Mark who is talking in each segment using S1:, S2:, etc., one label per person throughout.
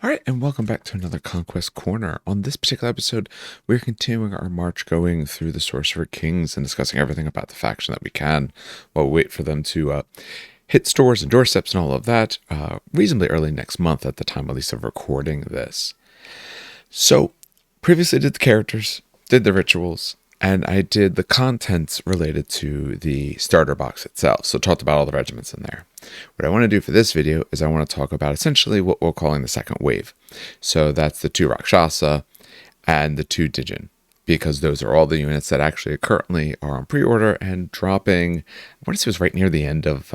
S1: All right, and welcome back to another Conquest Corner. On this particular episode, we're continuing our march going through the Sorcerer Kings and discussing everything about the faction that we can while we wait for them to hit stores and doorsteps and all of that reasonably early next month at the time, at least, of recording this. So, previously did the characters, did the rituals, and I did the contents related to the starter box itself. So talked about all the regiments in there. What I want to do for this video is I want to talk about essentially what we're calling the second wave. So that's the 2 Rakshasa and the 2 Djinn, because those are all the units that actually currently are on pre-order and dropping. I want to say it was right near the end of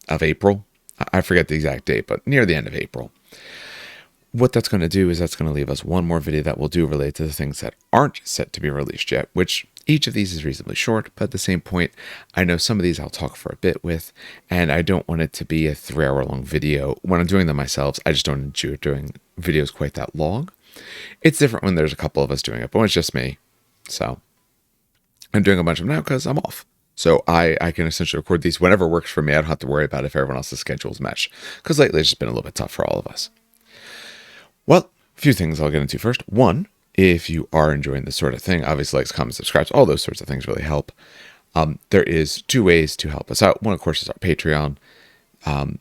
S1: April. I forget the exact date, but near the end of April. What that's going to do is that's going to leave us one more video that we'll do related to the things that aren't set to be released yet, which each of these is reasonably short, but at the same point, I know some of these I'll talk for a bit with, and I don't want it to be a 3-hour-long video. When I'm doing them myself, I just don't enjoy doing videos quite that long. It's different when there's a couple of us doing it, but when it's just me. So I'm doing a bunch of them now because I'm off. So I can essentially record these whenever works for me. I don't have to worry about if everyone else's schedules match, because lately it's just been a little bit tough for all of us. Well, a few things I'll get into first. One, if you are enjoying this sort of thing, obviously likes, comments, subscribes, all those sorts of things really help. There is 2 ways to help us out. One, of course, is our Patreon.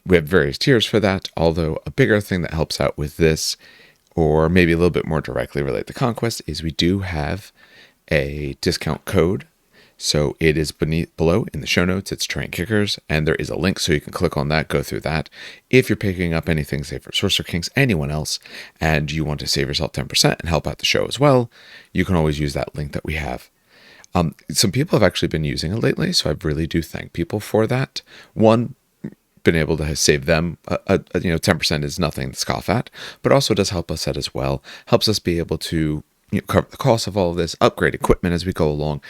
S1: We have various tiers for that, although a bigger thing that helps out with this, or maybe a little bit more directly related to Conquest, is we do have a discount code. So it is below in the show notes. It's Train Kickers, and there is a link so you can click on that, go through that. If you're picking up anything, say for Sorcerer Kings, anyone else, and you want to save yourself 10% and help out the show as well, you can always use that link that we have. Some people have actually been using it lately, so I really do thank people for that. One, been able to save them, 10% is nothing to scoff at, but also does help us out as well. Helps us be able to cover the cost of all of this, upgrade equipment as we go along.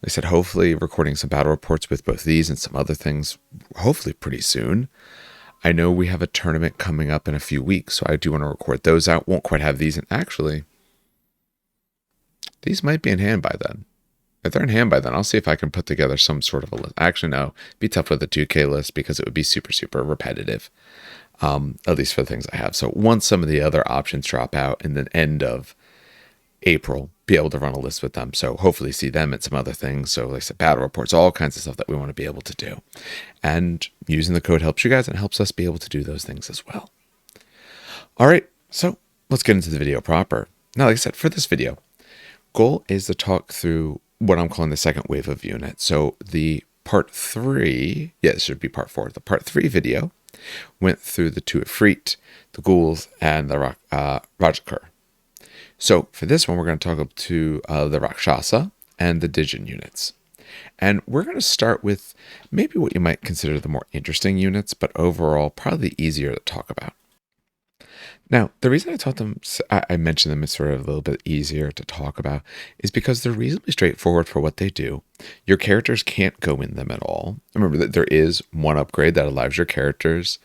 S1: Like I said, hopefully recording some battle reports with both these and some other things, hopefully pretty soon. I know we have a tournament coming up in a few weeks, so I do want to record those out. Won't quite have these in. Actually, these might be in hand by then. If they're in hand by then, I'll see if I can put together some sort of a list. Actually, no, it'd be tough with a 2K list because it would be super, super repetitive, at least for the things I have. So once some of the other options drop out in the end of April, be able to run a list with them. So hopefully see them and some other things. So like I said, battle reports, all kinds of stuff that we want to be able to do. And using the code helps you guys and helps us be able to do those things as well. All right, so let's get into the video proper. Now, like I said, for this video, goal is to talk through what I'm calling the second wave of units. So the part 3, it should be part 4. The part 3 video went through the 2 Ifrit, the ghouls, and the Rakshasa. So for this one, we're going to talk up to the Rakshasa and the Djinn units. And we're going to start with maybe what you might consider the more interesting units, but overall probably easier to talk about. Now, the reason I mentioned them as sort of a little bit easier to talk about is because they're reasonably straightforward for what they do. Your characters can't go in them at all. Remember that there is one upgrade that allows your characters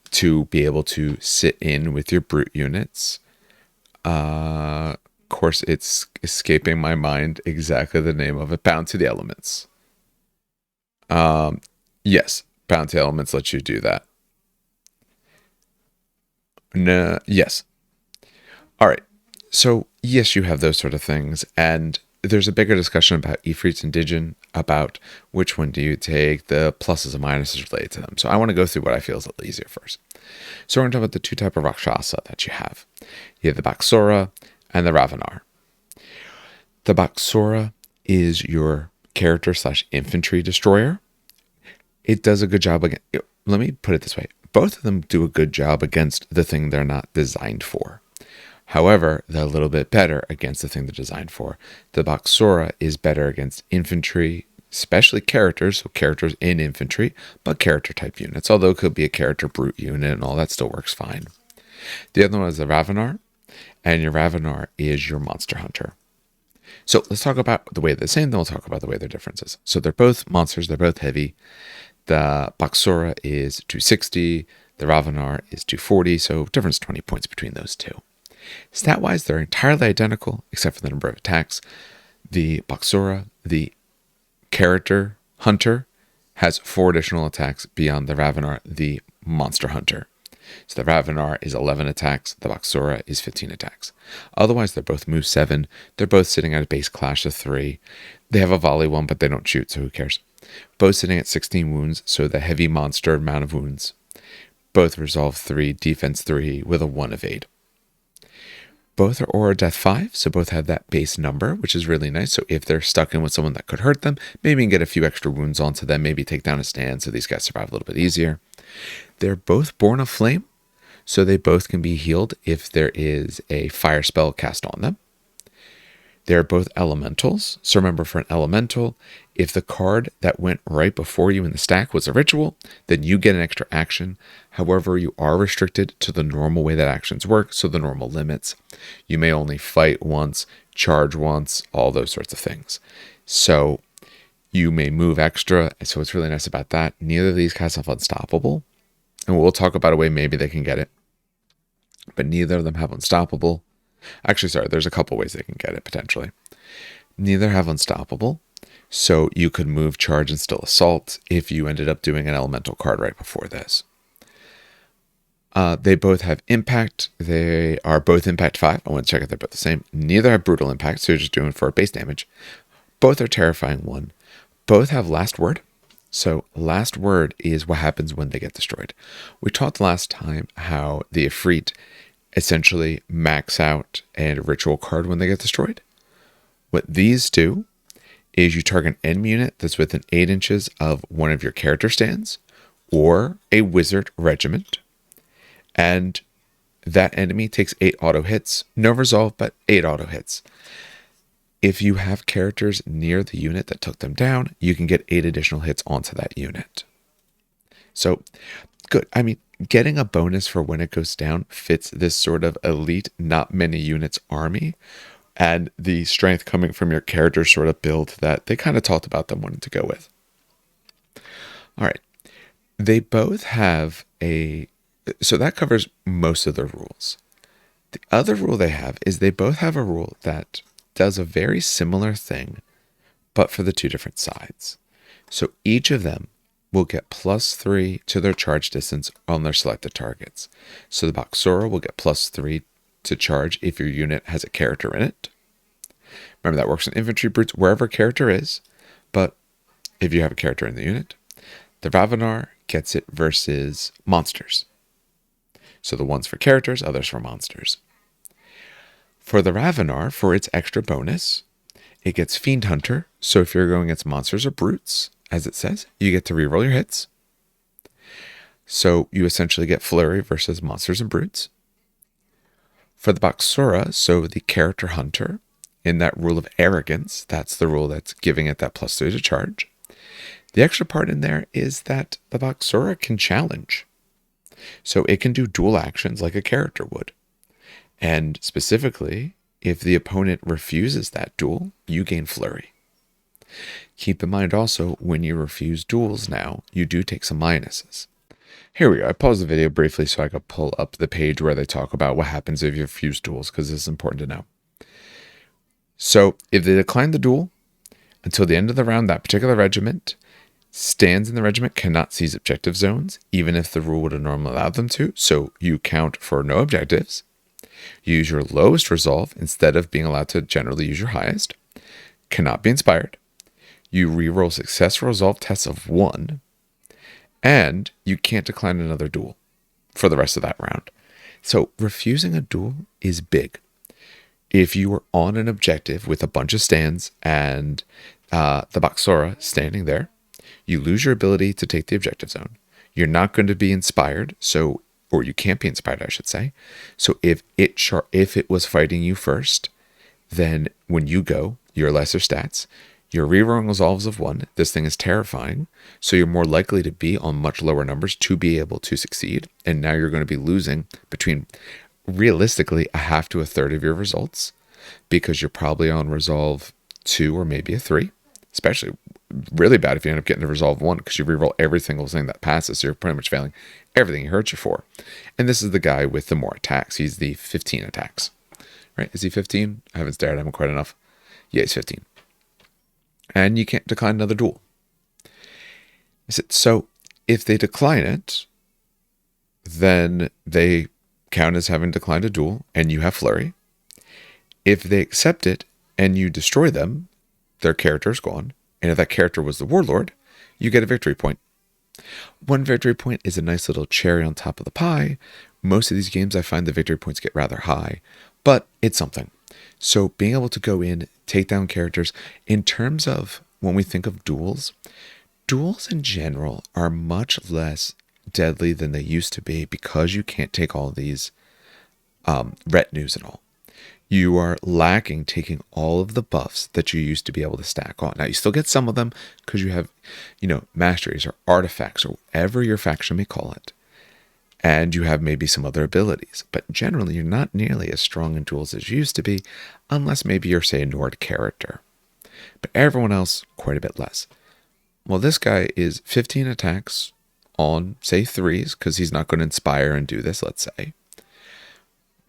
S1: to be able to sit in with your brute units. Of course, it's escaping my mind exactly the name of it. Bound to the Elements. Yes, Bound to Elements lets you do that. No, yes. All right. So yes, you have those sort of things, and there's a bigger discussion about Ifrits and Djinn about which one do you take, the pluses and minuses related to them. So I want to go through what I feel is a little easier first. So we're going to talk about the 2 types of Rakshasa that you have. You have the Sorcerer and the Ravenar. The Sorcerer is your character / infantry destroyer. It does a good job against, let me put it this way. Both of them do a good job against the thing they're not designed for. However, they're a little bit better against the thing they're designed for. The Sorcerer is better against infantry, especially characters, so characters in infantry, but character type units, although it could be a character brute unit and all that still works fine. The other one is the Ravenar, and your Ravenar is your monster hunter. So let's talk about the way they're the same, then we'll talk about the way their differences. So they're both monsters, they're both heavy. The Sorcerer is 260, the Ravenar is 240, so difference 20 points between those two. Stat-wise, they're entirely identical, except for the number of attacks. The Sorcerer, the character hunter, has 4 additional attacks beyond the Ravenar, the monster hunter. So the Ravenar is 11 attacks, the Bakasura is 15 attacks. Otherwise, they're both move 7. They're both sitting at a base clash of 3. They have a volley one, but they don't shoot, so who cares? Both sitting at 16 wounds, so the heavy monster amount of wounds. Both resolve 3, defense 3, with a 1 evade. Both are aura death 5, so both have that base number, which is really nice. So if they're stuck in with someone that could hurt them, maybe you can get a few extra wounds onto them, maybe take down a stand so these guys survive a little bit easier. They're both born of flame, so they both can be healed if there is a fire spell cast on them. They're both elementals, so remember, for an elemental, if the card that went right before you in the stack was a ritual, then you get an extra action. However, you are restricted to the normal way that actions work, so the normal limits. You may only fight once, charge once, all those sorts of things. So you may move extra, so what's really nice about that, neither of these guys have Unstoppable, and we'll talk about a way maybe they can get it, but neither of them have Unstoppable. Actually, sorry, there's a couple ways they can get it, potentially. Neither have Unstoppable, so you could move, charge, and still assault if you ended up doing an elemental card right before this. They both have impact. They are both impact 5. I want to check if they're both the same. Neither have brutal impact, so you're just doing for base damage. Both are terrifying 1. Both have last word. So last word is what happens when they get destroyed. We talked last time how the Ifrit essentially max out a ritual card when they get destroyed. What these do is you target an enemy unit that's within 8 inches of one of your character stands or a wizard regiment, and that enemy takes 8 auto hits. No resolve, but 8 auto hits. If you have characters near the unit that took them down, you can get 8 additional hits onto that unit. So good. I mean, getting a bonus for when it goes down fits this sort of elite, not many units army, and the strength coming from your character sort of build that they kind of talked about them wanting to go with. All right. They both have so that covers most of their rules. The other rule they have is they both have a rule that does a very similar thing, but for the 2 different sides. So each of them will get +3 to their charge distance on their selected targets. So the Bakasura will get +3 to charge if your unit has a character in it. Remember, that works in infantry brutes wherever a character is, but if you have a character in the unit. The Ravenar gets it versus monsters. So the ones for characters, others for monsters. For the Ravenar, for its extra bonus, it gets Fiend Hunter. So if you're going against monsters or brutes, as it says, you get to reroll your hits. So you essentially get Flurry versus monsters and brutes. For the Bakasura, so the character hunter, in that rule of arrogance, that's the rule that's giving it that +3 to charge. The extra part in there is that the Bakasura can challenge. So it can do dual actions like a character would. And specifically, if the opponent refuses that duel, you gain Flurry. Keep in mind also, when you refuse duels now, you do take some minuses. Here we go. I paused the video briefly so I could pull up the page where they talk about what happens if you refuse duels, because this is important to know. So if they decline the duel, until the end of the round, that particular regiment, stands in the regiment cannot seize objective zones, even if the rule would have normally allowed them to. So you count for no objectives. You use your lowest resolve instead of being allowed to generally use your highest. Cannot be inspired. You reroll successful resolve tests of 1. And you can't decline another duel for the rest of that round. So refusing a duel is big. If you were on an objective with a bunch of stands and the Bakasura standing there, you lose your ability to take the objective zone. You're not going to be inspired, or you can't be inspired, I should say. So if it was fighting you first, then when you go, your lesser stats, you're rerolling resolves of 1. This thing is terrifying, so you're more likely to be on much lower numbers to be able to succeed. And now you're going to be losing between, realistically, a half to a third of your results, because you're probably on resolve 2 or maybe a 3. Especially really bad if you end up getting to resolve 1, because you reroll every single thing that passes, so you're pretty much failing everything he hurt you for. And this is the guy with the more attacks. He's the 15 attacks. Right? Is he 15? I haven't stared at him quite enough. Yeah, he's 15. And you can't decline another duel. So if they decline it, then they count as having declined a duel and you have flurry. If they accept it and you destroy them, their character is gone. And if that character was the warlord, you get a victory point. One victory point is a nice little cherry on top of the pie. Most of these games, I find the victory points get rather high, but it's something. So being able to go in, take down characters, in terms of when we think of duels, duels in general are much less deadly than they used to be because you can't take all these retinues and all. You are lacking taking all of the buffs that you used to be able to stack on. Now, you still get some of them because you have, masteries or artifacts or whatever your faction may call it. And you have maybe some other abilities. But generally, you're not nearly as strong in duels as you used to be, unless maybe you're, say, a Nord character. But everyone else, quite a bit less. Well, this guy is 15 attacks on, say, 3s, because he's not going to inspire and do this, let's say.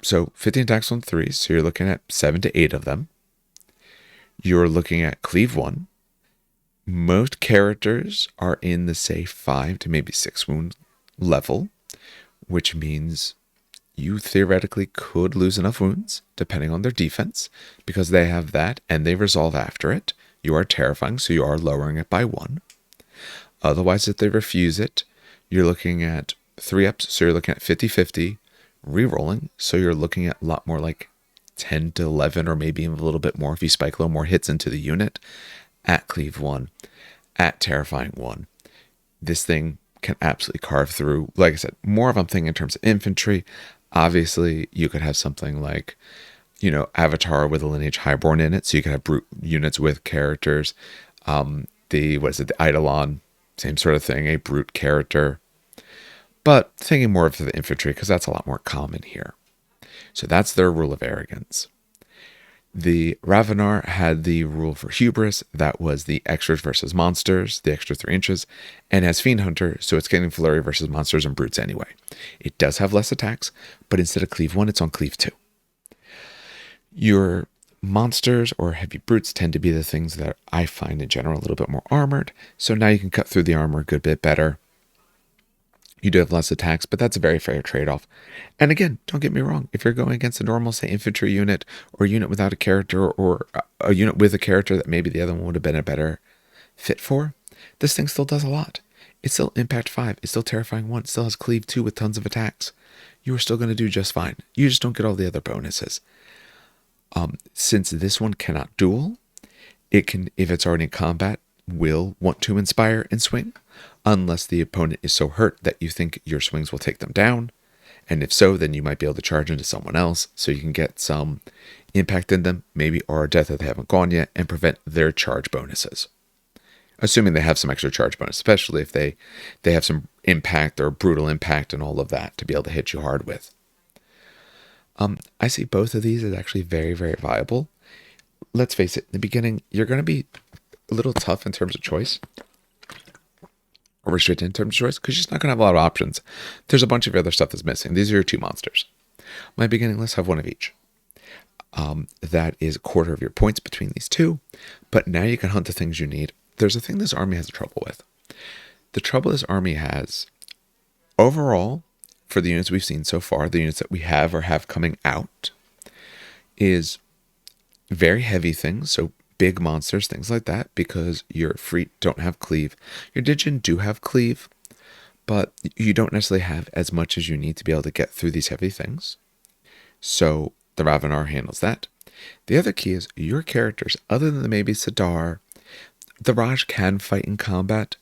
S1: So 15 attacks on 3s, so you're looking at 7 to 8 of them. You're looking at cleave 1. Most characters are in the, say, 5 to maybe 6 wound level, which means you theoretically could lose enough wounds, depending on their defense, because they have that and they resolve after it. You are terrifying, so you are lowering it by 1. Otherwise, if they refuse it, you're looking at 3 ups, so you're looking at 50-50. Rerolling, so you're looking at a lot more like 10 to 11 or maybe even a little bit more if you spike a little more hits into the unit at cleave 1, at terrifying 1. This thing can absolutely carve through, like I said, more of I'm thinking in terms of infantry. Obviously, you could have something like, Avatar with a lineage highborn in it, so you could have brute units with characters. The Eidolon, same sort of thing, a brute character. But thinking more of the infantry, because that's a lot more common here. So that's their rule of arrogance. The Ravenar had the rule for hubris. That was the extras versus monsters, the extra 3 inches. And as Fiend Hunter, so it's getting flurry versus monsters and brutes anyway. It does have less attacks, but instead of cleave 1, it's on cleave 2. Your monsters or heavy brutes tend to be the things that I find in general a little bit more armored. So now you can cut through the armor a good bit better. You do have less attacks, but that's a very fair trade-off. And again, don't get me wrong. If you're going against a normal, say, infantry unit or a unit without a character or a unit with a character that maybe the other one would have been a better fit for, this thing still does a lot. It's still impact 5. It's still terrifying 1. It still has cleave 2 with tons of attacks. You are still going to do just fine. You just don't get all the other bonuses. Since this one cannot duel, it can, if it's already in combat, will want to inspire and swing, unless the opponent is so hurt that you think your swings will take them down. And if so, then you might be able to charge into someone else so you can get some impact in them, maybe or a death that they haven't gone yet, and prevent their charge bonuses. Assuming they have some extra charge bonus, especially if they have some impact or brutal impact and all of that to be able to hit you hard with. I see both of these as actually very, very viable. Let's face it, in the beginning, you're going to be a little tough in terms of choice, or restricted in terms of choice, because you're just not going to have a lot of options. There's a bunch of other stuff that's missing. These are your 2 monsters. My beginning list have 1 of each. That is a quarter of your points between these 2, but now you can hunt the things you need. There's a thing this army has trouble with. The trouble this army has, overall, for the units we've seen so far, the units that we have or have coming out, is very heavy things, so big monsters, things like that, because your Freet don't have cleave. Your Djinn do have cleave, but you don't necessarily have as much as you need to be able to get through these heavy things. So the Ravenar handles that. The other key is your characters, other than maybe Sidar, the Raj can fight in combat.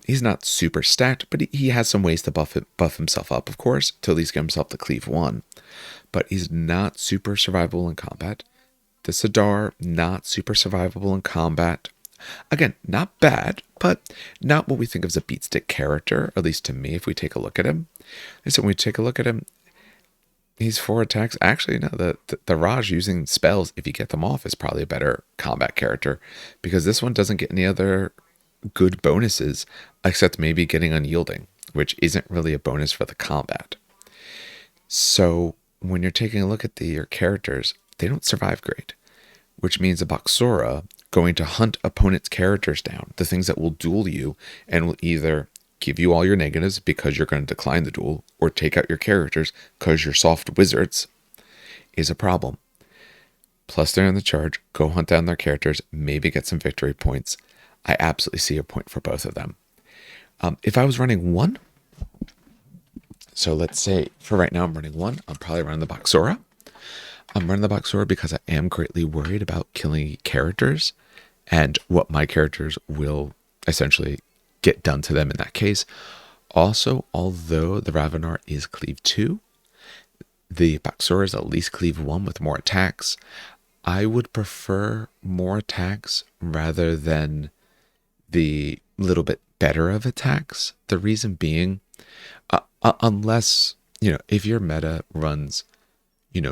S1: He's not super stacked, but he has some ways to buff himself up, of course, to at least get himself to cleave 1. But he's not super survivable in combat. The Sidar, not super survivable in combat. Again, not bad, but not what we think of as a beatstick character, at least to me, if we take a look at him. And so when we take a look at him, he's 4 attacks. Actually, no, the Raj using spells, if you get them off, is probably a better combat character, because this one doesn't get any other good bonuses, except maybe getting unyielding, which isn't really a bonus for the combat. So when you're taking a look at your characters, they don't survive great, which means a Boxora going to hunt opponents' characters down, the things that will duel you and will either give you all your negatives because you're going to decline the duel, or take out your characters because you're soft wizards, is a problem. Plus they're in the charge, go hunt down their characters, maybe get some victory points. I absolutely see a point for both of them. If I was running one, so let's say for right now I'm running one, I'm probably running the Boxora. I'm running the Boxora because I am greatly worried about killing characters and what my characters will essentially get done to them in that case. Also, although the Ravenar is cleave 2, the Boxora is at least cleave 1 with more attacks. I would prefer more attacks rather than the little bit better of attacks. The reason being, unless, if your meta runs,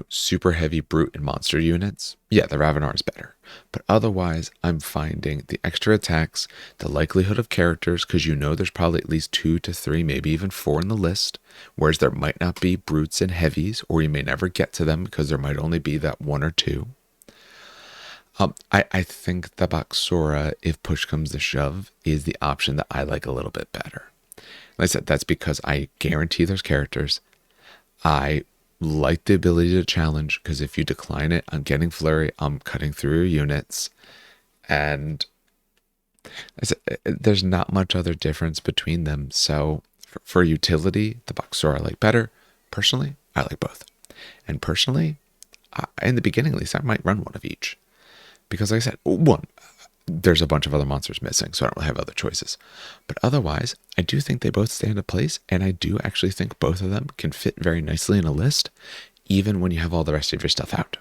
S1: super heavy brute and monster units, yeah, the Ravenar is better. But otherwise, I'm finding the extra attacks, the likelihood of characters, because there's probably at least 2 to 3, maybe even 4 in the list, whereas there might not be brutes and heavies, or you may never get to them because there might only be that 1 or 2. I think the Boxora, if push comes to shove, is the option that I like a little bit better. Like I said, that's because I guarantee there's characters. I like the ability to challenge, because if you decline it, I'm getting flurry, I'm cutting through your units, and there's not much other difference between them. So for utility, the Boxora I like better. Personally, I like both. And personally, in the beginning at least, I might run one of each. Because like I said, one, there's a bunch of other monsters missing, so I don't really have other choices. But otherwise, I do think they both stand a place, and I do actually think both of them can fit very nicely in a list, even when you have all the rest of your stuff out.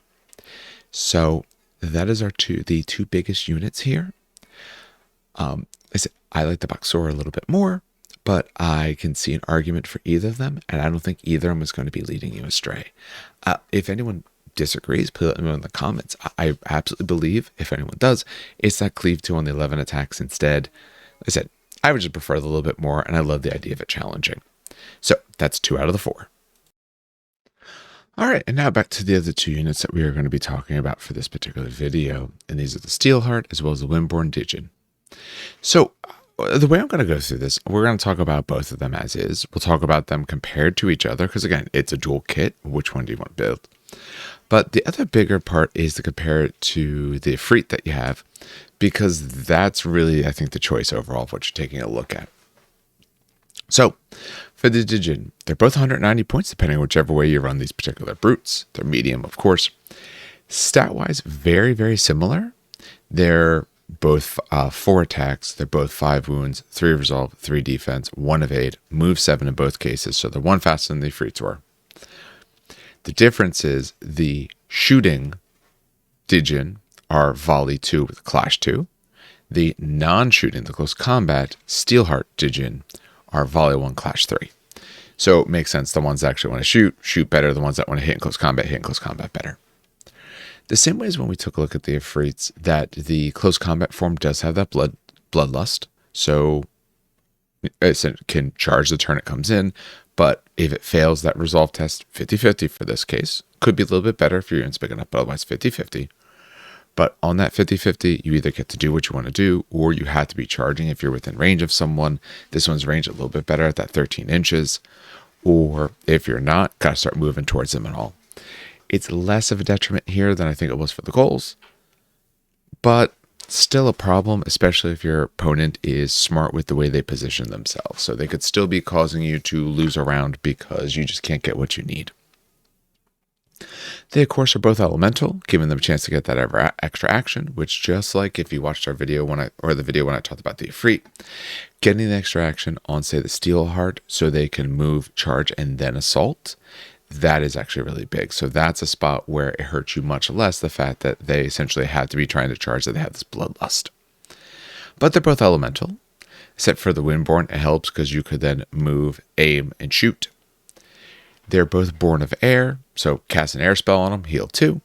S1: So that is the two biggest units here. I like the Boxora a little bit more, but I can see an argument for either of them, and I don't think either of them is going to be leading you astray. If anyone disagrees, please let me know in the comments. I absolutely believe, if anyone does, it's that cleave 2 on the 11 attacks instead. Like I said, I would just prefer the little bit more, and I love the idea of it challenging. So that's 2 out of the 4. All right, and now back to the other 2 units that we are going to be talking about for this particular video, and these are the Steelheart as well as the Windborn Djinn. So the way I'm going to go through this, we're going to talk about both of them as is. We'll talk about them compared to each other, because again, it's a dual kit. Which one do you want to build? But the other bigger part is to compare it to the Ifrit that you have, because that's really, I think, the choice overall of what you're taking a look at. So for the Djinn, they're both 190 points, depending on whichever way you run these particular brutes. They're medium, of course. Stat-wise, very, very similar. They're both 4 attacks. They're both 5 wounds, 3 resolve, 3 defense, 1 evade, move 7 in both cases. So they're 1 faster than the Ifrits were. The difference is the shooting Djinn are volley 2 with clash 2. The non-shooting, the close combat Steelheart Djinn are volley 1, clash 3. So it makes sense. The ones that actually want to shoot better. The ones that want to hit in close combat better. The same way as when we took a look at the Ifrits, that the close combat form does have that bloodlust. So it can charge the turn it comes in. But if it fails that resolve test, 50-50 for this case. Could be a little bit better if your unit's big enough, but otherwise 50-50. But on that 50-50, you either get to do what you want to do, or you have to be charging if you're within range of someone. This one's range a little bit better at that 13 inches. Or if you're not, got to start moving towards them and all. It's less of a detriment here than I think it was for the goals. But still a problem, especially if your opponent is smart with the way they position themselves. So they could still be causing you to lose a round because you just can't get what you need. They, of course, are both elemental, giving them a chance to get that extra action, which, just like if you watched our video when I talked about the Ifrit, getting the extra action on, say, the Steelheart, so they can move, charge, and then assault, that is actually really big. So that's a spot where it hurts you much less, the fact that they essentially have to be trying to charge, that they have this bloodlust. But they're both elemental. Except for the Windborn, it helps because you could then move, aim, and shoot. They're both born of air, so cast an air spell on them, heal 2.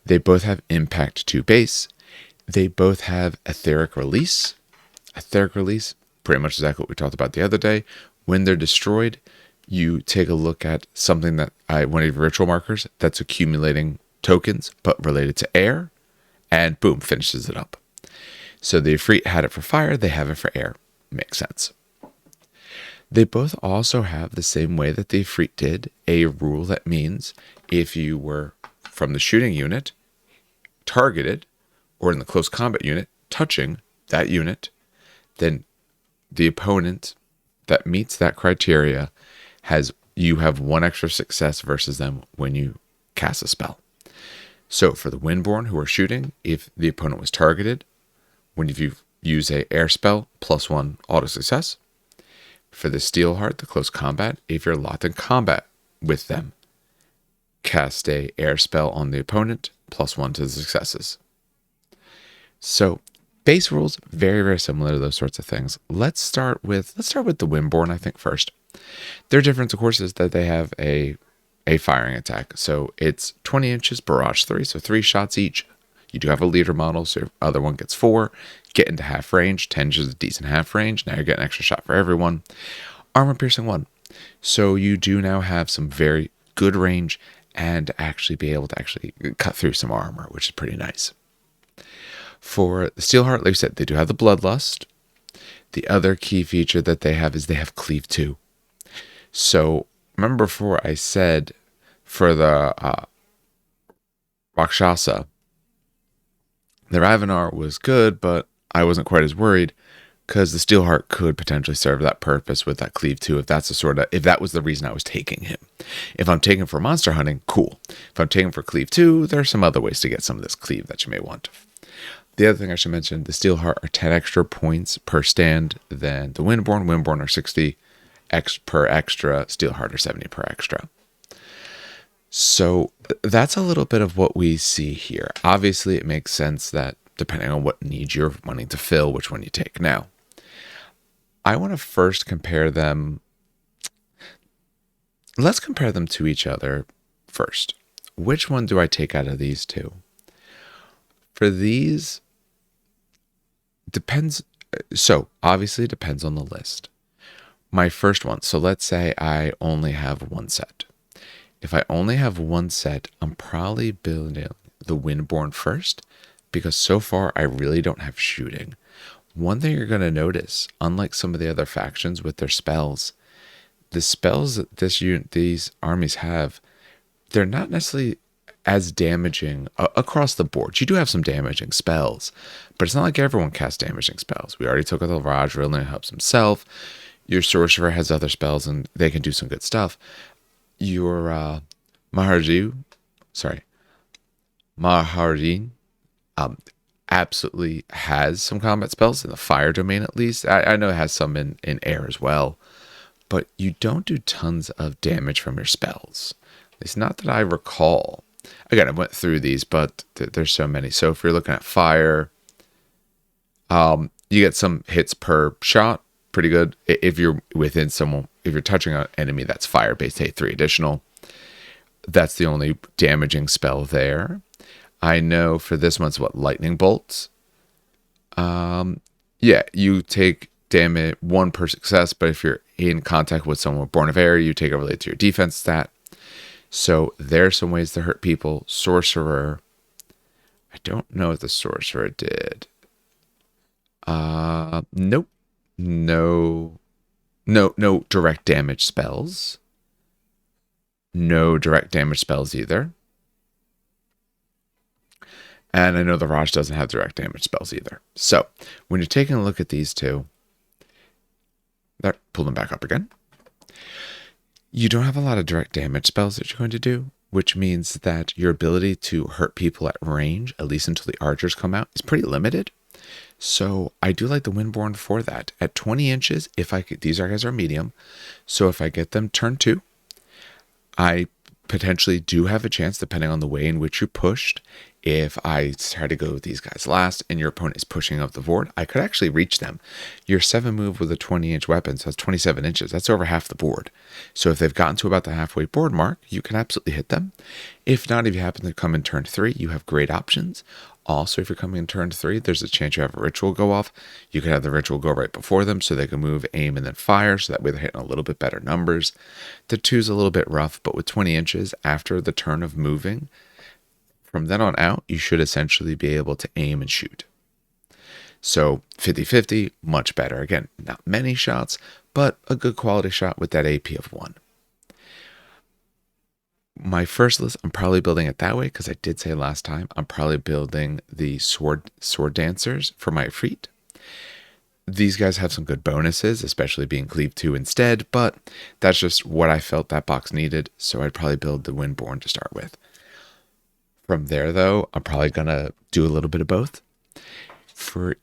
S1: They both have impact 2 base. They both have etheric release. Etheric release, pretty much exactly what we talked about the other day. When they're destroyed, you take a look at something that one of your ritual markers that's accumulating tokens, but related to air, and boom, finishes it up. So the Ifrit had it for fire, they have it for air. Makes sense. They both also have the same way that the Ifrit did, a rule that means if you were from the shooting unit, targeted, or in the close combat unit, touching that unit, then the opponent that meets that criteria you have one extra success versus them when you cast a spell. So for the Windborn who are shooting, if the opponent was targeted, when you use a air spell, +1 auto success. For the Steelheart, the close combat, if you're locked in combat with them, cast a air spell on the opponent, +1 to the successes. So base rules, very, very similar to those sorts of things. Let's start with the Windborn, I think, first. Their difference, of course, is that they have a firing attack. So it's 20 inches, barrage 3, so 3 shots each. You do have a leader model, so your other one gets 4. Get into half range. 10 inches is a decent half range. Now you're getting an extra shot for everyone. Armor piercing 1. So you do now have some very good range and actually be able to actually cut through some armor, which is pretty nice. For the Steelheart, like I said, they do have the Bloodlust. The other key feature that they have is they have Cleave 2. So remember before I said for the Rakshasa, the Ravenar was good, but I wasn't quite as worried because the Steelheart could potentially serve that purpose with that Cleave 2 if that was the reason I was taking him. If I'm taking for monster hunting, cool. If I'm taking for Cleave 2, there are some other ways to get some of this Cleave that you may want. The other thing I should mention, the Steelheart are 10 extra points per stand than the Windborn. Windborn are 60 per extra, Steelheart are 70 per extra. So that's a little bit of what we see here. Obviously, it makes sense that depending on what needs you're wanting to fill, which one you take. Now, I want to first compare them. Let's compare them to each other first. Which one do I take out of these two? For these, depends. So obviously, it depends on the list. My first one. So let's say I only have one set. If I only have one set, I'm probably building the Windborn first because so far I really don't have shooting. One thing you're going to notice, unlike some of the other factions with their spells, the spells that these armies have, they're not necessarily as damaging across the board. You do have some damaging spells, but it's not like everyone casts damaging spells. We already took out the Raj, really helps himself. Your Sorcerer has other spells and they can do some good stuff. Your Mahardin absolutely has some combat spells in the fire domain at least. I know it has some in air as well, but you don't do tons of damage from your spells. It's not that I recall. Again, I went through these, but there's so many. So if you're looking at fire, you get some hits per shot. Pretty good. If you're within someone, if you're touching an enemy that's fire-based, hey, 3 additional. That's the only damaging spell there. I know for this one's lightning bolts. Yeah, you take damage 1 per success, but if you're in contact with someone born of air, you take it related to your defense stat. So there's some ways to hurt people. Sorcerer. I don't know what the Sorcerer did. Nope. No direct damage spells. No direct damage spells either. And I know the Raj doesn't have direct damage spells either. So when you're taking a look at these two, pull them back up again. You don't have a lot of direct damage spells that you're going to do, which means that your ability to hurt people at range, at least until the archers come out, is pretty limited. So I do like the Windborn for that. At 20 inches, these guys are medium. So if I get them turn 2, I potentially do have a chance, depending on the way in which you pushed. If I try to go with these guys last and your opponent is pushing up the board, I could actually reach them. Your 7 move with a 20-inch weapon, so that's 27 inches. That's over half the board. So if they've gotten to about the halfway board mark, you can absolutely hit them. If not, if you happen to come in turn 3, you have great options. Also, if you're coming in turn 3, there's a chance you have a ritual go off. You could have the ritual go right before them so they can move, aim, and then fire. So that way they're hitting a little bit better numbers. The 2's a little bit rough, but with 20 inches after the turn of moving, from then on out, you should essentially be able to aim and shoot. So 50-50, much better. Again, not many shots, but a good quality shot with that AP of 1. My first list, I'm probably building it that way because I did say last time, I'm probably building the sword dancers for my Ifrit. These guys have some good bonuses, especially being cleave 2 instead, but that's just what I felt that box needed, so I'd probably build the Windborn to start with. From there, though, I'm probably going to do a little bit of both. For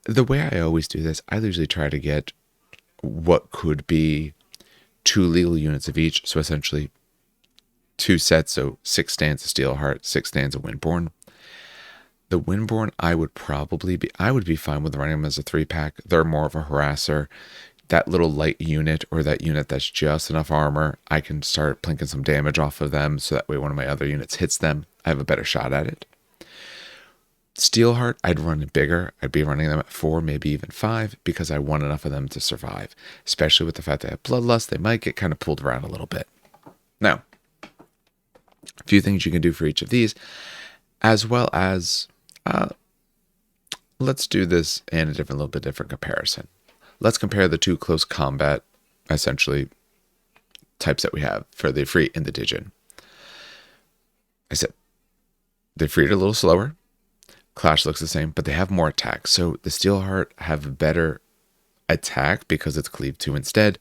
S1: the way I always do this, I usually try to get what could be 2 legal units of each, so essentially 2 sets, so 6 stands of Steelheart, 6 stands of Windborn. The Windborn, I would be fine with running them as a 3-pack. They're more of a harasser. That little light unit or that unit that's just enough armor, I can start plinking some damage off of them so that way one of my other units hits them. I have a better shot at it. Steelheart, I'd run it bigger. I'd be running them at 4, maybe even 5, because I want enough of them to survive. Especially with the fact they have Bloodlust, they might get kind of pulled around a little bit. Now, a few things you can do for each of these, as well as let's do this in a little bit different comparison. Let's compare the 2 close combat, essentially, types that we have for the Ifrit and the Djinn. I said the Ifrit are a little slower. Clash looks the same, but they have more attack. So the Steelheart have better attack because it's cleave 2 instead,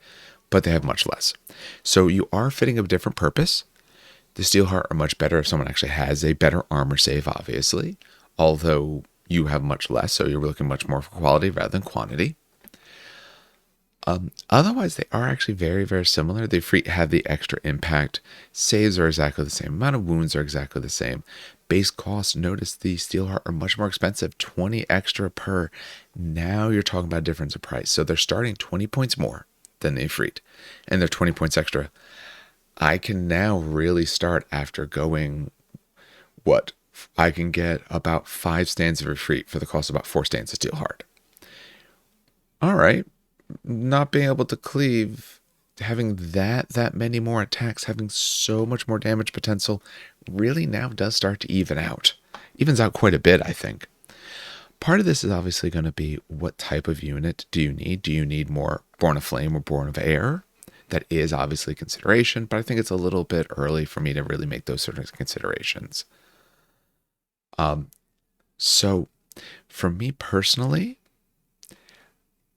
S1: but they have much less. So you are fitting a different purpose. The Steelheart are much better if someone actually has a better armor save, obviously, although you have much less, so you're looking much more for quality rather than quantity. Otherwise, they are actually very, very similar. The Ifrit have the extra impact. Saves are exactly the same. Amount of wounds are exactly the same. Base cost, notice the Steelheart are much more expensive. 20 extra per. Now you're talking about a difference of price. So they're starting 20 points more than the Ifrit. And they're 20 points extra. I can now really start after going, I can get about 5 stands of Ifrit for the cost of about 4 stands of Steelheart. All right. Not being able to cleave, having that many more attacks, having so much more damage potential, really now does start to even out. Evens out quite a bit, I think. Part of this is obviously going to be what type of unit do you need? Do you need more Born of Flame or Born of Air? That is obviously a consideration, but I think it's a little bit early for me to really make those sort of considerations. So for me personally,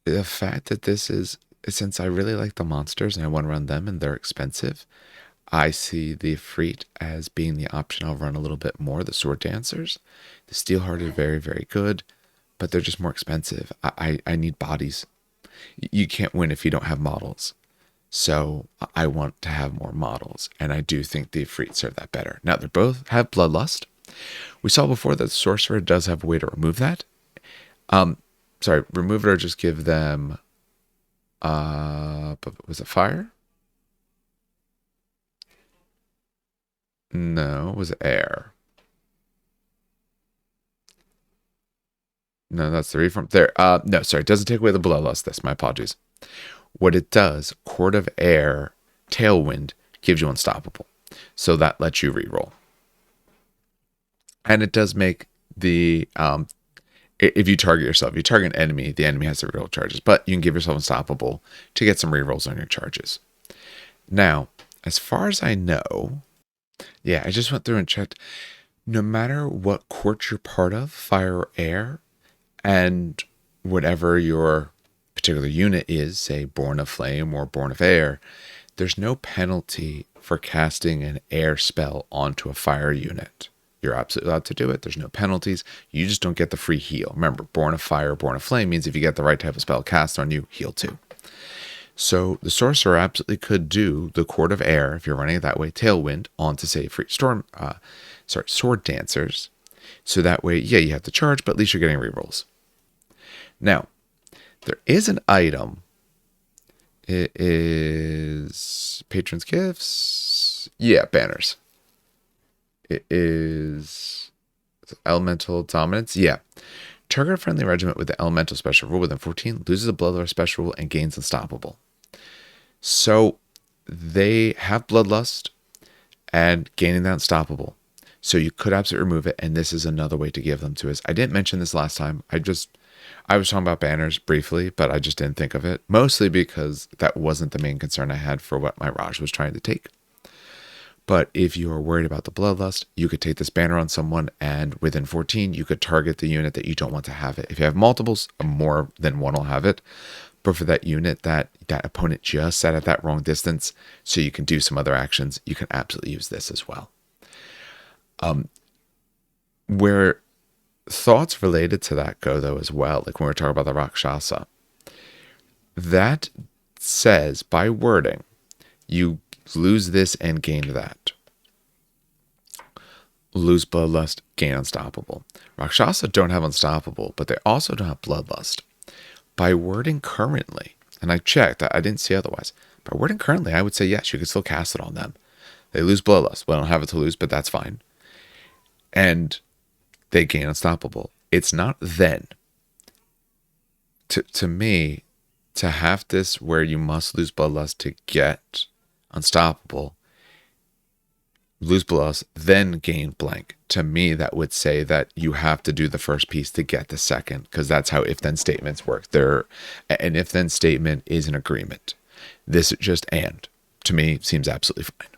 S1: the fact that this is, since I really like the monsters and I want to run them and they're expensive, I see the Ifrit as being the option I'll run a little bit more. The Sword Dancers, the Steelheart are very, very good, but they're just more expensive. I need bodies. You can't win if you don't have models. So I want to have more models, and I do think the Ifrit serve that better. Now, they both have Bloodlust. We saw before that the Sorcerer does have a way to remove that. Remove it or just give them, was it fire? No, was it air? No, that's the reform. There, no, sorry, it doesn't take away the Bloodlust. That's my apologies. What it does, Court of Air, Tailwind, gives you Unstoppable. So that lets you reroll. And it does make the, if you target yourself, you target an enemy, the enemy has to reroll charges. But you can give yourself Unstoppable to get some rerolls on your charges. Now, as far as I know, yeah, I just went through and checked. No matter what court you're part of, fire or air, and whatever your particular unit is, say Born of Flame or Born of Air, there's no penalty for casting an air spell onto a fire unit. You're absolutely allowed to do it. There's no penalties. You just don't get the free heal. Remember, Born of Fire, Born of Flame means if you get the right type of spell cast on you, heal too. So the Sorcerer absolutely could do the Court of Air, if you're running it that way, Tailwind, onto, say, Sword Dancers. So that way, yeah, you have to charge, but at least you're getting rerolls. Now, there is an item. It is Patron's Gifts. Yeah, banners. It is Elemental Dominance. Yeah. Target a friendly regiment with the Elemental Special Rule within 14 loses a Bloodlust Special Rule and gains Unstoppable. So they have Bloodlust and gaining that Unstoppable. So you could absolutely remove it, and this is another way to give them to us. I didn't mention this last time. I just I was talking about banners briefly, but I just didn't think of it. Mostly because that wasn't the main concern I had for what my Raj was trying to take. But if you are worried about the bloodlust, you could take this banner on someone, and within 14, you could target the unit that you don't want to have it. If you have multiples, more than one will have it. But for that unit that opponent just set at that wrong distance, so you can do some other actions, you can absolutely use this as well. Where thoughts related to that go, though, as well, like when we're talking about the Rakshasa, that says by wording, you lose this and gain that. Lose bloodlust, gain unstoppable. Rakshasa don't have unstoppable, but they also don't have bloodlust. By wording currently, and I checked, I didn't see otherwise. By wording currently, I would say yes, you could still cast it on them. They lose bloodlust. Well, I don't have it to lose, but that's fine. And they gain unstoppable. It's not then. To me, to have this where you must lose bloodlust to get unstoppable, lose bloodlust, then gain blank. To me, that would say that you have to do the first piece to get the second, because that's how if-then statements work. An if-then statement is an agreement. This just and, to me, seems absolutely fine.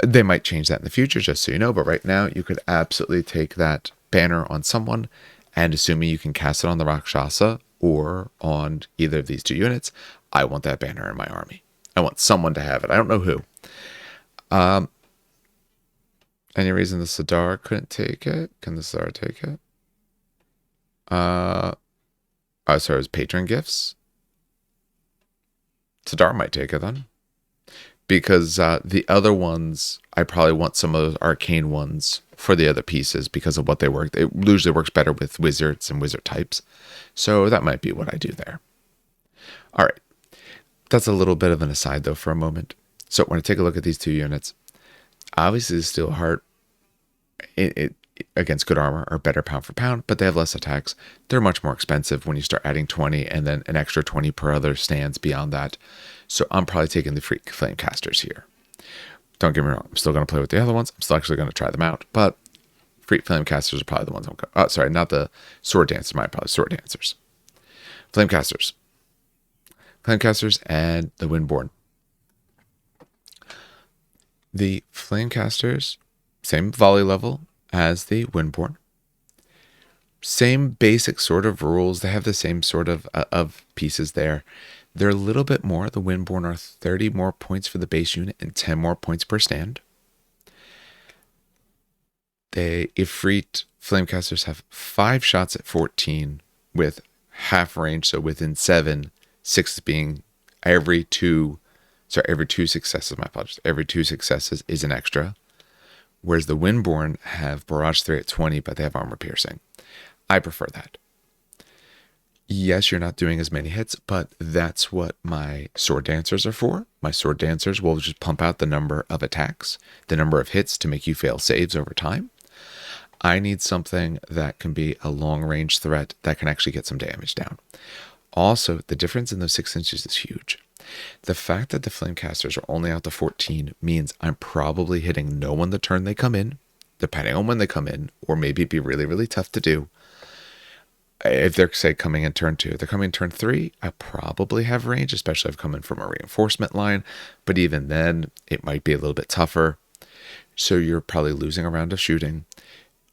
S1: They might change that in the future, just so you know, but right now, you could absolutely take that banner on someone, and assuming you can cast it on the Rakshasa or on either of these two units, I want that banner in my army. I want someone to have it. I don't know who. Any reason the Sidar couldn't take it? Can the Sidar take it? Sorry, it was patron gifts. Sidar might take it then. Because the other ones, I probably want some of those arcane ones for the other pieces because of what they work. It usually works better with wizards and wizard types. So that might be what I do there. All right. That's a little bit of an aside, though, for a moment. So when I take a look at these two units, obviously the Steelheart against good armor are better pound for pound, but they have less attacks. They're much more expensive when you start adding 20 and then an extra 20 per other stands beyond that. So I'm probably taking the Freak Flame Casters here. Don't get me wrong. I'm still going to play with the other ones. I'm still actually going to try them out, but Freak Flame Casters are probably the ones I'm going to... Oh, sorry, not the Sword Dancers. Probably Sword Dancers. Flame Casters. Flame Casters and the Windborn. The Flame Casters, same volley level as the Windborn. Same basic sort of rules. They have the same sort of pieces there. They're a little bit more. The Windborn are 30 more points for the base unit and 10 more points per stand. The Ifrit Flamecasters have 5 shots at 14 with half range, so within 7, 6 being every 2 successes, my apologies. Every 2 successes is an extra. Whereas the Windborn have Barrage 3 at 20, but they have armor piercing. I prefer that. Yes, you're not doing as many hits, but that's what my Sword Dancers are for. My Sword Dancers will just pump out the number of attacks, the number of hits to make you fail saves over time. I need something that can be a long-range threat that can actually get some damage down. Also, the difference in those 6 inches is huge. The fact that the Flamecasters are only out to 14 means I'm probably hitting no one the turn they come in, depending on when they come in, or maybe it'd be really, really tough to do. If they're, say, coming in turn 2, they're coming in turn 3, I probably have range, especially if I'm coming from a reinforcement line. But even then, it might be a little bit tougher. So you're probably losing a round of shooting.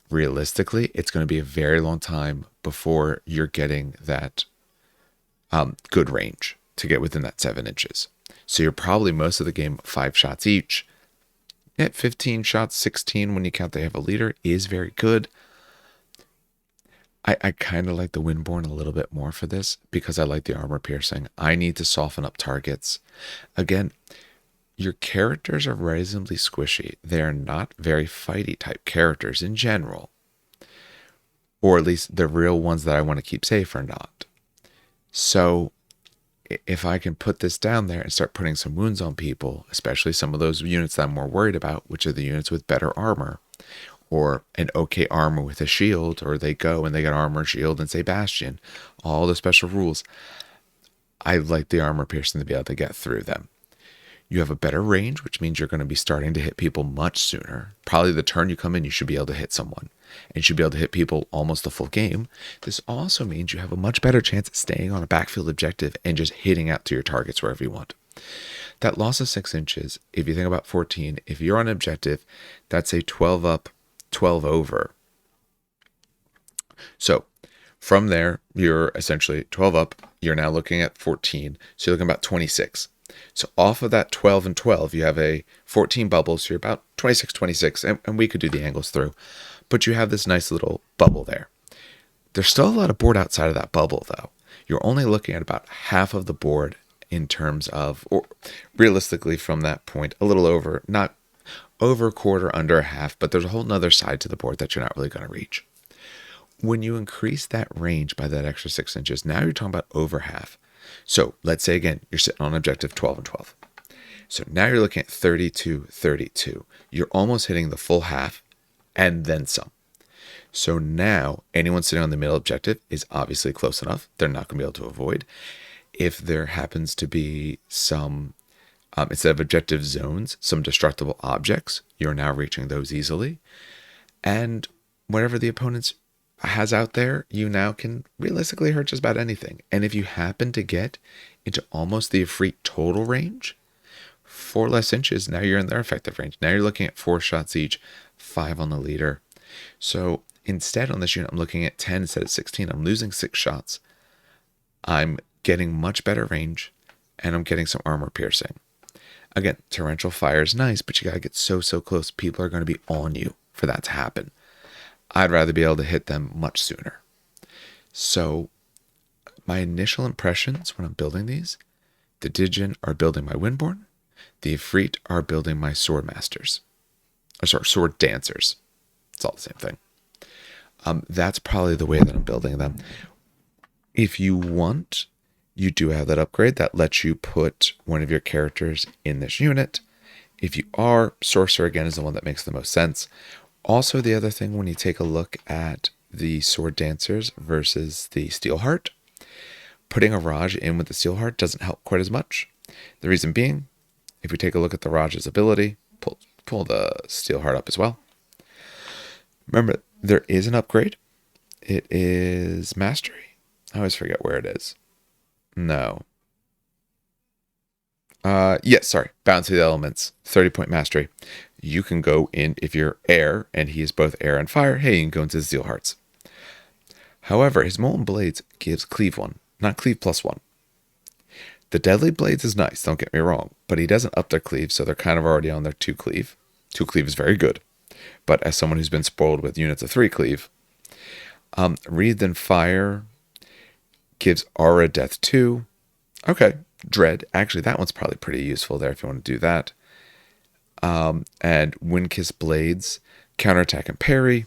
S1: Realistically, it's going to be a very long time before you're getting that good range to get within that 7 inches. So you're probably most of the game 5 shots each. At 15 shots, 16 when you count they have a leader is very good. I kind of like the Windborn a little bit more for this because I like the armor piercing. I need to soften up targets. Again, your characters are reasonably squishy. They're not very fighty type characters in general. Or at least the real ones that I want to keep safe are not. So if I can put this down there and start putting some wounds on people, especially some of those units that I'm more worried about, which are the units with better armor, or an okay armor with a shield, or they go and they got armor, shield, and say Bastion, all the special rules. I like the armor piercing to be able to get through them. You have a better range, which means you're going to be starting to hit people much sooner. Probably the turn you come in, you should be able to hit someone. And you should be able to hit people almost a full game. This also means you have a much better chance at staying on a backfield objective and just hitting out to your targets wherever you want. That loss of 6 inches, if you think about 14, if you're on an objective, that's a 12 up, 12 over. So from there, you're essentially 12 up. You're now looking at 14. So you're looking about 26. So off of that 12 and 12, you have a 14 bubble. So you're about 26, 26. And we could do the angles through. But you have this nice little bubble there. There's still a lot of board outside of that bubble, though. You're only looking at about half of the board in terms of, or realistically from that point, a little over, not over a quarter, under a half, but there's a whole nother side to the board that you're not really going to reach. When you increase that range by that extra 6 inches, now you're talking about over half. So let's say again, you're sitting on objective 12 and 12. So now you're looking at 32, 32. You're almost hitting the full half and then some. So now anyone sitting on the middle objective is obviously close enough. They're not going to be able to avoid. If there happens to be some, instead of objective zones, some destructible objects, you're now reaching those easily. And whatever the opponent's has out there, you now can realistically hurt just about anything. And if you happen to get into almost the Ifrit total range, 4 less inches, now you're in their effective range. Now you're looking at 4 shots each, 5 on the leader. So instead on this unit, I'm looking at 10 instead of 16. I'm losing 6 shots. I'm getting much better range, and I'm getting some armor piercing. Again, torrential fire is nice, but you gotta get so close. People are going to be on you for that to happen. I'd rather be able to hit them much sooner. So my initial impressions when I'm building these, the Djinn are building my Windborn, the Ifrit are building my Sword Masters. Sword Dancers. It's all the same thing. That's probably the way that I'm building them. If you want, you do have that upgrade that lets you put one of your characters in this unit. If you are, Sorcerer again is the one that makes the most sense. Also, the other thing, when you take a look at the Sword Dancers versus the Steelheart, putting a Raj in with the Steelheart doesn't help quite as much. The reason being, if we take a look at the Raj's ability, pull the Steelheart up as well. Remember, there is an upgrade. It is Mastery. I always forget where it is. No. Yes, sorry. Balance of the Elements. 30-point Mastery. You can go in, if you're air, and he is both air and fire, hey, you can go into the Steelhearts. However, his Molten Blades gives Cleave 1, not Cleave +1. The Deadly Blades is nice, don't get me wrong, but he doesn't up their Cleave, so they're kind of already on their 2 Cleave. 2 Cleave is very good, but as someone who's been spoiled with units of 3 Cleave, Wreathed in Fire gives Aura Death 2. Okay, Dread. Actually, that one's probably pretty useful there if you want to do that. And Windkiss Blades, counterattack and parry.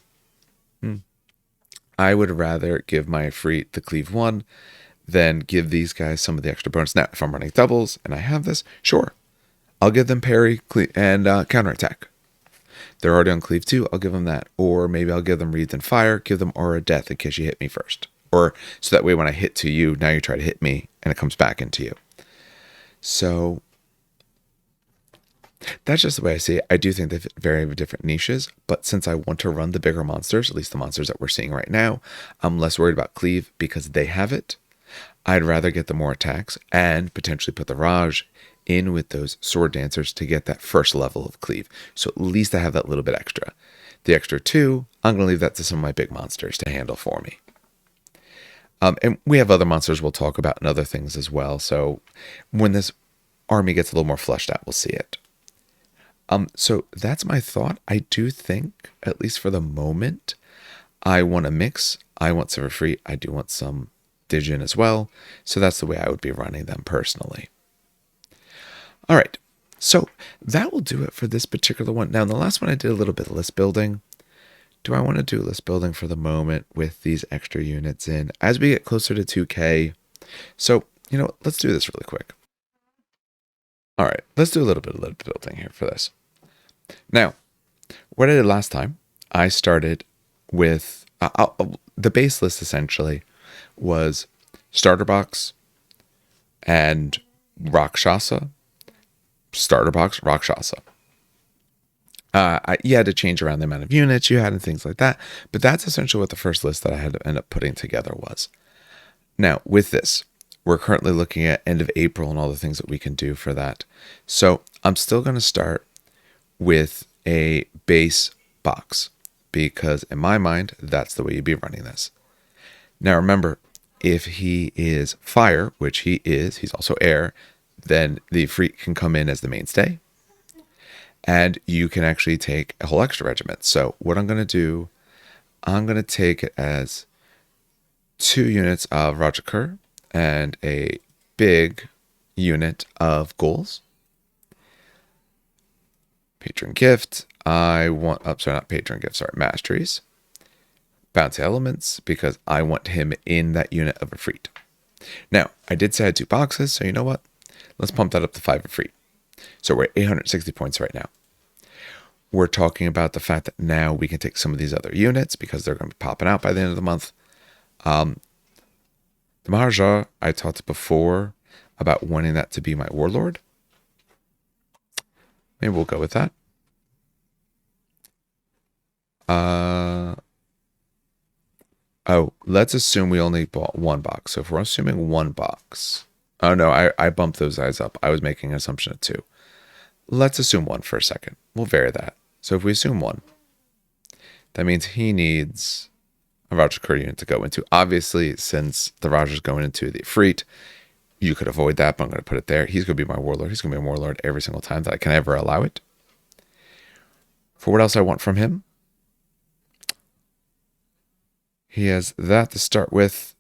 S1: I would rather give my Ifrit the Cleave 1 than give these guys some of the extra bonus. Now, if I'm running doubles and I have this, sure, I'll give them parry and counterattack. They're already on Cleave 2, I'll give them that. Or maybe I'll give them Wreathed in Fire, give them Aura Death in case you hit me first. Or so that way when I hit to you, now you try to hit me and it comes back into you. So that's just the way I see it. I do think they fit very different niches, but since I want to run the bigger monsters, at least the monsters that we're seeing right now, I'm less worried about Cleave because they have it. I'd rather get the more attacks and potentially put the Raj in with those Sword Dancers to get that first level of Cleave. So at least I have that little bit extra. The extra 2, I'm going to leave that to some of my big monsters to handle for me. And we have other monsters we'll talk about and other things as well. So when this army gets a little more fleshed out, we'll see it. So that's my thought. I do think, at least for the moment, I want a mix. I want some Ifrit. I do want some Djinn as well. So that's the way I would be running them personally. All right. So that will do it for this particular one. Now, in the last one, I did a little bit of list building. Do I want to do list building for the moment with these extra units in as we get closer to 2K? So, let's do this really quick. All right. Let's do a little bit of list building here for this. Now, what I did last time, I started with the base list essentially was starter box and Rakshasa, starter box Rakshasa. You had to change around the amount of units you had and things like that, but that's essentially what the first list that I had to end up putting together was. Now, with this, we're currently looking at end of April and all the things that we can do for that. So I'm still going to start with a base box because in my mind, that's the way you'd be running this. Now, remember, if he is fire, which he is, he's also air, then the Efreet can come in as the mainstay. And you can actually take a whole extra regiment. So what I'm going to do, I'm going to take it as 2 units of Rakshasa and a big unit of ghouls. Patron gift. Not patron gift, sorry, masteries. Bounty elements, because I want him in that unit of Efreet. Now, I did say I had 2 boxes, so you know what? Let's pump that up to 5 Efreet. So we're at 860 points right now. We're talking about the fact that now we can take some of these other units because they're going to be popping out by the end of the month. The Maharaja, I talked before about wanting that to be my warlord. Maybe we'll go with that. Let's assume we only bought 1 box. So if we're assuming 1 box. Oh, no, I bumped those guys up. I was making an assumption of 2. Let's assume 1 for a second. We'll vary that. So if we assume 1, that means he needs a Rakshasa unit to go into. Obviously, since the Raja's going into the Efreet, you could avoid that, but I'm going to put it there. He's going to be my warlord. He's going to be a warlord every single time that I can ever allow it. For what else I want from him, he has that to start with.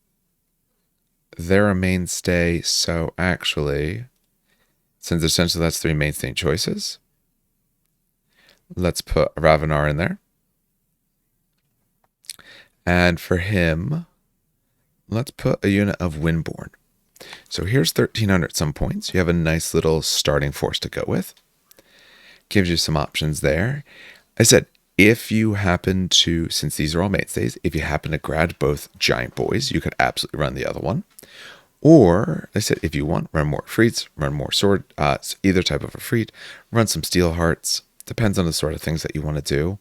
S1: They're a mainstay, so actually, since essentially that's 3 mainstay choices, let's put a Ravenar in there. And for him, let's put a unit of Windborn. So here's 1,300 some points. You have a nice little starting force to go with. Gives you some options there. I said, if you happen to, since these are all mainstays, if you happen to grab both giant boys, you could absolutely run the other one. Or, I said, if you want, run more Efreets, run more sword, either type of Efreet, run some steel hearts. Depends on the sort of things that you want to do.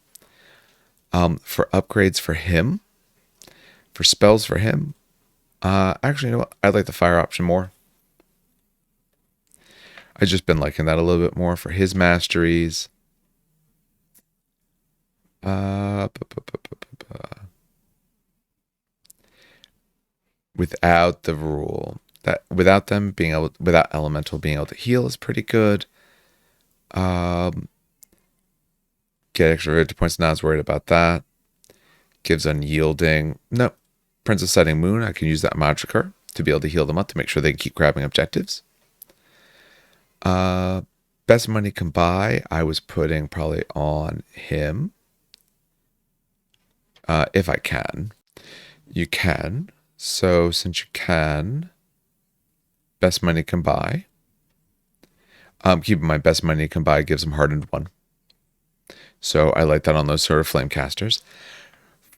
S1: For upgrades for him, for spells for him, actually, you know what? I like the fire option more. I've just been liking that a little bit more for his masteries. Without the rule that without them being able, without elemental being able to heal is pretty good. Get extra victory points. Not as worried about that. Gives unyielding. Nope. Princess Setting Moon. I can use that Magiker to be able to heal them up to make sure they can keep grabbing objectives. Best money can buy. I was putting probably on him. If I can. You can. So since you can, best money can buy. Keep in mind, best money can buy gives them hardened 1. So I like that on those sort of flame casters.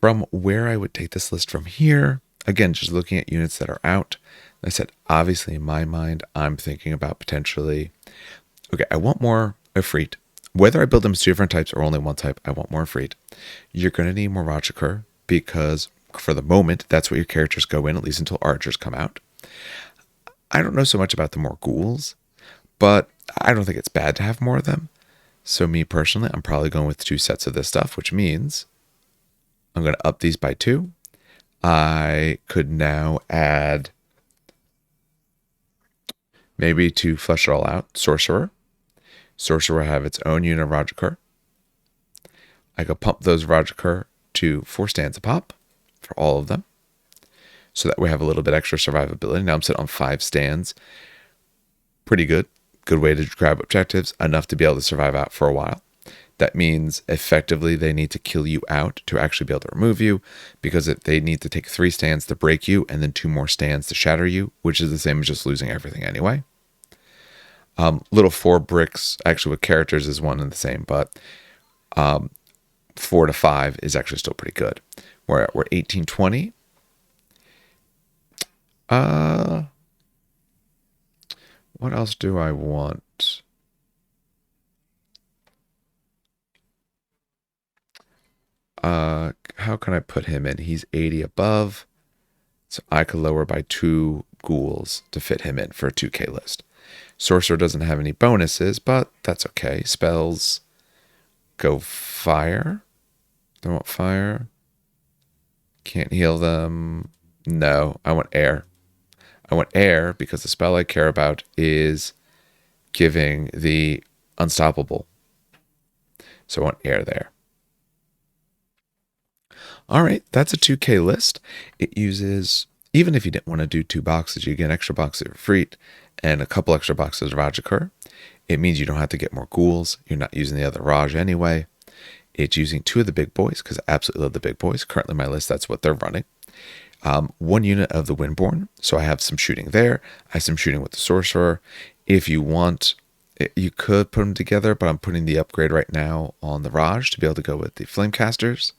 S1: From where I would take this list from here, again, just looking at units that are out. I said, obviously in my mind, I'm thinking about potentially, okay, I want more Efreet. Whether I build them 2 different types or only 1 type, I want more Efreet. You're going to need more Rakshasa because for the moment, that's what your characters go in, at least until archers come out. I don't know so much about the more ghouls, but I don't think it's bad to have more of them. So me personally, I'm probably going with 2 sets of this stuff, which means I'm going to up these by 2. I could now add, maybe to flesh it all out, Sorcerer. Sorcerer will have its own unit of Rakshasa. I could pump those Rakshasa to 4 stands a pop for all of them. So that we have a little bit extra survivability. Now I'm sitting on 5 stands. Pretty good. Good way to grab objectives. Enough to be able to survive out for a while. That means effectively they need to kill you out to actually be able to remove you, because they need to take 3 stands to break you and then 2 more stands to shatter you, which is the same as just losing everything anyway. Little 4 bricks actually with characters is one and the same, but 4 to 5 is actually still pretty good. We're 1820. What else do I want? can I put him in? He's 80 above. So I could lower by 2 ghouls to fit him in for a 2K list. Sorcerer doesn't have any bonuses, but that's okay. Spells go fire. Don't want fire. Can't heal them. No, I want air. I want air because the spell I care about is giving the unstoppable. So I want air there. All right, that's a 2K list. It uses, even if you didn't want to do 2 boxes, you get an extra box of Freet and a couple extra boxes of Rajikar. It means you don't have to get more ghouls. You're not using the other Raj anyway. It's using 2 of the big boys because I absolutely love the big boys. Currently, my list, that's what they're running. 1 unit of the Windborn. So I have some shooting there. I have some shooting with the Sorcerer. If you want, you could put them together, but I'm putting the upgrade right now on the Raj to be able to go with the Flamecasters.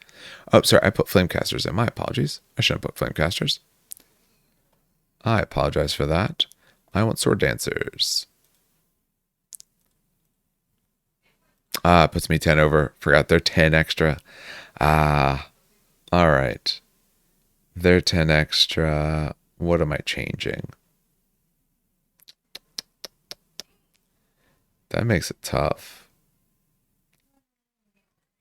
S1: Oh, sorry, I put Flamecasters in. My apologies. I shouldn't put Flamecasters. I apologize for that. I want Sword Dancers. It puts me 10 over. Forgot they're 10 extra. All right. They're 10 extra. What am I changing? That makes it tough.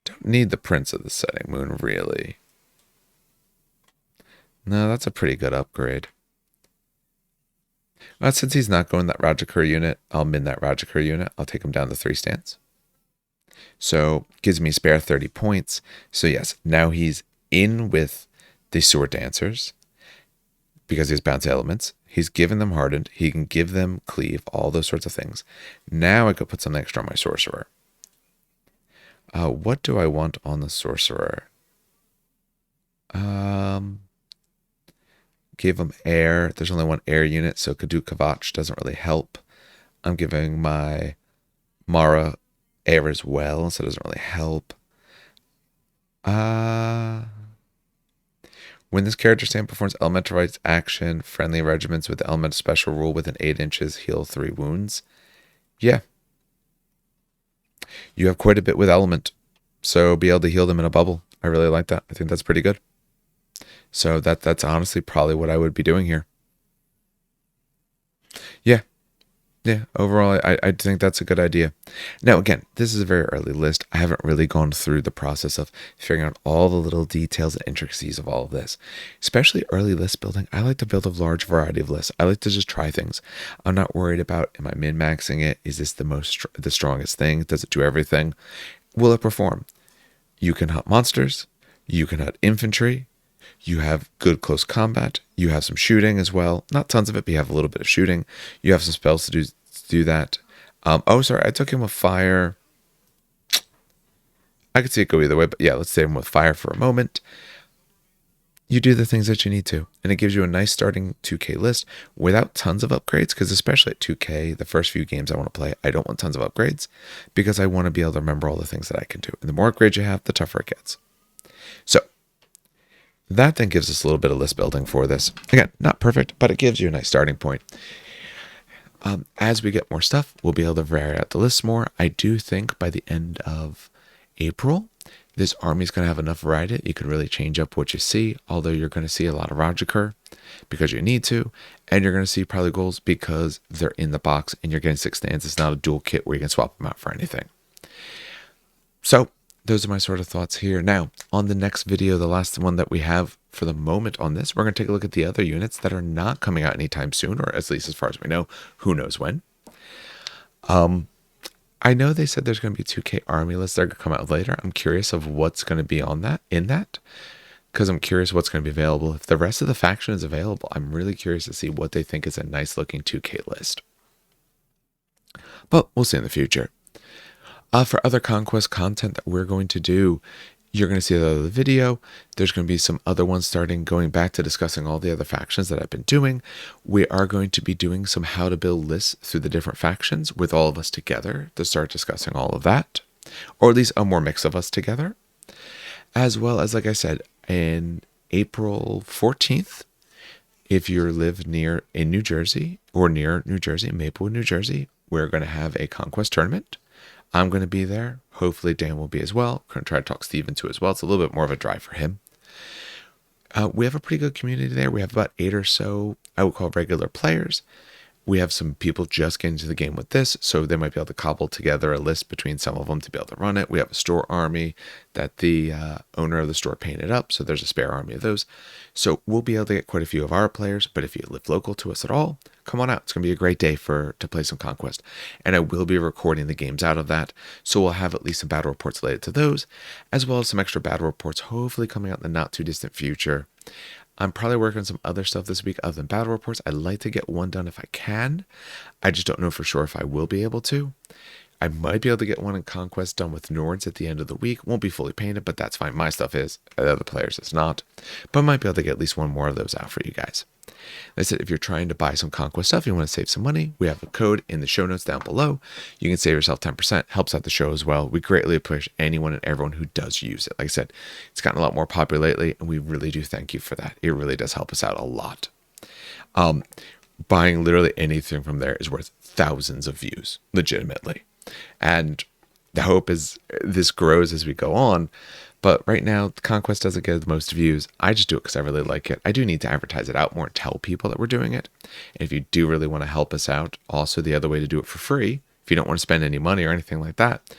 S1: Don't need the Prince of the Setting Moon, really. No, that's a pretty good upgrade. Since he's not going that Rajikar unit, I'll min that Rajikar unit. I'll take him down to 3 stands. So gives me spare 30 points. So yes, now he's in with the Sword Dancers because he has bounce elements. He's given them hardened. He can give them cleave, all those sorts of things. Now I could put something extra on my Sorcerer. What do I want on the Sorcerer? Give him air. There's only 1 air unit, so could do Kavach doesn't really help. I'm giving my Mara air as well, so it doesn't really help. When this character stand performs elemental rights action, friendly regiments with the element special rule within 8 inches heal 3 wounds. Yeah. You have quite a bit with element, so be able to heal them in a bubble. I really like that. I think that's pretty good. So that's honestly probably what I would be doing here. Yeah. Yeah, overall, I think that's a good idea. Now, again, this is a very early list. I haven't really gone through the process of figuring out all the little details and intricacies of all of this. Especially early list building, I like to build a large variety of lists. I like to just try things. I'm not worried about, am I min-maxing it? Is this the strongest thing? Does it do everything? Will it perform? You can hunt monsters. You can hunt infantry. You have good close combat. You have some shooting as well. Not tons of it, but you have a little bit of shooting. You have some spells to do that. Sorry, I took him with fire. I could see it go either way, but yeah, let's save him with fire for a moment. You do the things that you need to, and it gives you a nice starting 2K list without tons of upgrades, because especially at 2K, the first few games I want to play, I don't want tons of upgrades, because I want to be able to remember all the things that I can do. And the more upgrades you have, the tougher it gets. So, that then gives us a little bit of list building for this. Again, not perfect, but it gives you a nice starting point. As we get more stuff, we'll be able to vary out the lists more. I do think by the end of April, this army is going to have enough variety. You can really change up what you see, although you're going to see a lot of Rajikar because you need to, and you're going to see probably goals because they're in the box and you're getting 6 stands. It's not a dual kit where you can swap them out for anything. So those are my sort of thoughts here. Now, on the next video, the last one that we have for the moment on this, we're going to take a look at the other units that are not coming out anytime soon, or at least as far as we know, who knows when. I know they said there's going to be a 2K army list that are going to come out later. I'm curious of what's going to be on that, because I'm curious what's going to be available. If the rest of the faction is available, I'm really curious to see what they think is a nice looking 2K list. But we'll see in the future. For other Conquest content that we're going to do, you're going to see the other video. There's going to be some other ones going back to discussing all the other factions that I've been doing. We are going to be doing some how to build lists through the different factions with all of us together to start discussing all of that, or at least a more mix of us together. As well as, like I said, in April 14th, if you live in New Jersey or near New Jersey, Maplewood, New Jersey, we're going to have a Conquest tournament. I'm going to be there. Hopefully Dan will be as well. Going to try to talk Steve into as well. It's a little bit more of a drive for him. We have a pretty good community there. We have about 8 or so I would call regular players. We have some people just getting into the game with this, so they might be able to cobble together a list between some of them to be able to run it. We have a store army that the owner of the store painted up, so there's a spare army of those. So we'll be able to get quite a few of our players, but if you live local to us at all, come on out. It's going to be a great day to play some Conquest. And I will be recording the games out of that, so we'll have at least some battle reports related to those, as well as some extra battle reports hopefully coming out in the not too distant future. I'm probably working on some other stuff this week other than battle reports. I'd like to get one done if I can. I just don't know for sure if I will be able to. I might be able to get one in Conquest done with Nords at the end of the week. Won't be fully painted, but that's fine. My stuff is. The other players is not. But I might be able to get at least one more of those out for you guys. Like I said, if you're trying to buy some Conquest stuff, you want to save some money, we have a code in the show notes down below. You can save yourself 10%. Helps out the show as well. We greatly appreciate anyone and everyone who does use it. Like I said, it's gotten a lot more popular lately, and we really do thank you for that. It really does help us out a lot. Buying literally anything from there is worth thousands of views, legitimately. And the hope is this grows as we go on. But right now, Conquest doesn't get the most views. I just do it because I really like it. I do need to advertise it out more and tell people that we're doing it. And if you do really want to help us out, also the other way to do it for free, if you don't want to spend any money or anything like that,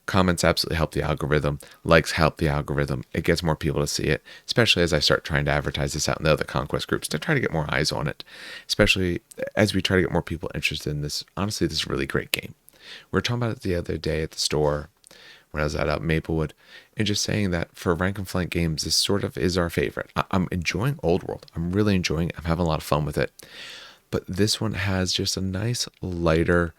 S1: comments absolutely help the algorithm. Likes help the algorithm. It gets more people to see it, especially as I start trying to advertise this out in the other Conquest groups to try to get more eyes on it, especially as we try to get more people interested in this. Honestly, this is a really great game. We were talking about it the other day at the store when I was at Maplewood, and just saying that for rank and flank games, this sort of is our favorite. I'm enjoying Old World. I'm really enjoying it. I'm having a lot of fun with it. But this one has just a nice, lighter,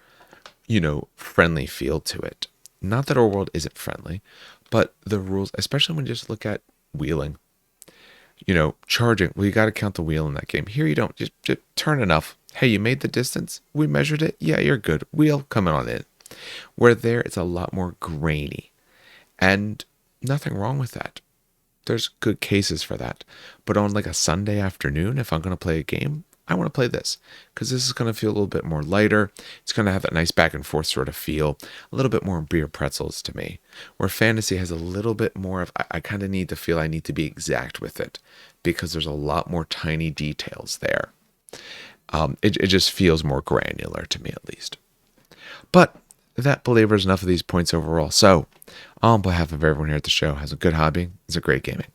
S1: friendly feel to it. Not that Old World isn't friendly, but the rules, especially when you just look at wheeling, charging, well, you got to count the wheel in that game. Here you don't. Just turn enough. Hey, you made the distance? We measured it? Yeah, you're good. Wheel coming on in. Where there, it's a lot more grainy. And nothing wrong with that. There's good cases for that. But on like a Sunday afternoon, if I'm going to play a game, I want to play this. Because this is going to feel a little bit more lighter. It's going to have that nice back and forth sort of feel. A little bit more beer pretzels to me. Where fantasy has a little bit more of, I kind of need to feel I need to be exact with it. Because there's a lot more tiny details there. It just feels more granular to me at least. But that belabors enough of these points overall. So, on behalf of everyone here at the show, has a good hobby. It's a great gaming.